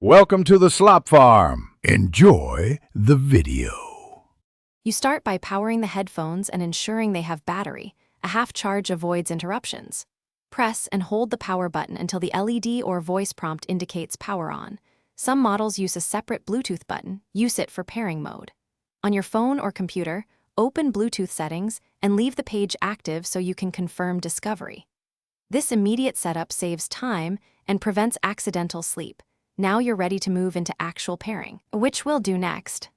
Welcome to the Slop Farm. Enjoy the video. You start by powering the headphones and ensuring they have battery. A half charge avoids interruptions. Press and hold the power button until the LED or voice prompt indicates power on. Some models use a separate Bluetooth button. Use it for pairing mode. On your phone or computer, open Bluetooth settings and leave the page active so you can confirm discovery. This immediate setup saves time and prevents accidental sleep. Now you're ready to move into actual pairing, which we'll do next.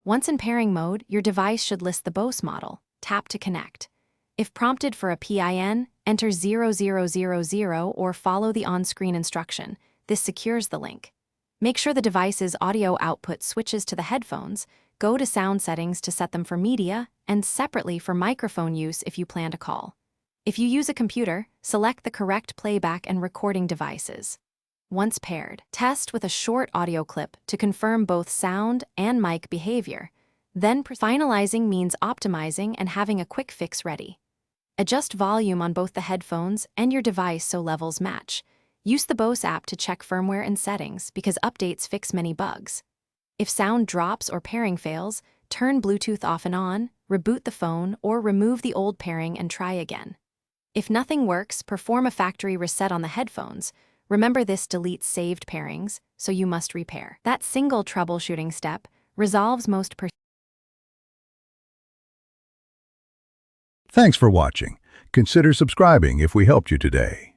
Once in pairing mode, your device should list the Bose model. Tap to connect. If prompted for a PIN, enter 0000 or follow the on-screen instruction. This secures the link. Make sure the device's audio output switches to the headphones. Go to sound settings to set them for media and separately for microphone use if you plan to call. If you use a computer, select the correct playback and recording devices. Once paired, test with a short audio clip to confirm both sound and mic behavior. Then finalizing means optimizing and having a quick fix ready. Adjust volume on both the headphones and your device so levels match. Use the Bose app to check firmware and settings because updates fix many bugs. If sound drops or pairing fails, turn Bluetooth off and on, reboot the phone, or remove the old pairing and try again. If nothing works, perform a factory reset on the headphones. Remember, this deletes saved pairings, so you must repair. That single troubleshooting step resolves most Thanks for watching. Consider subscribing if we helped you today.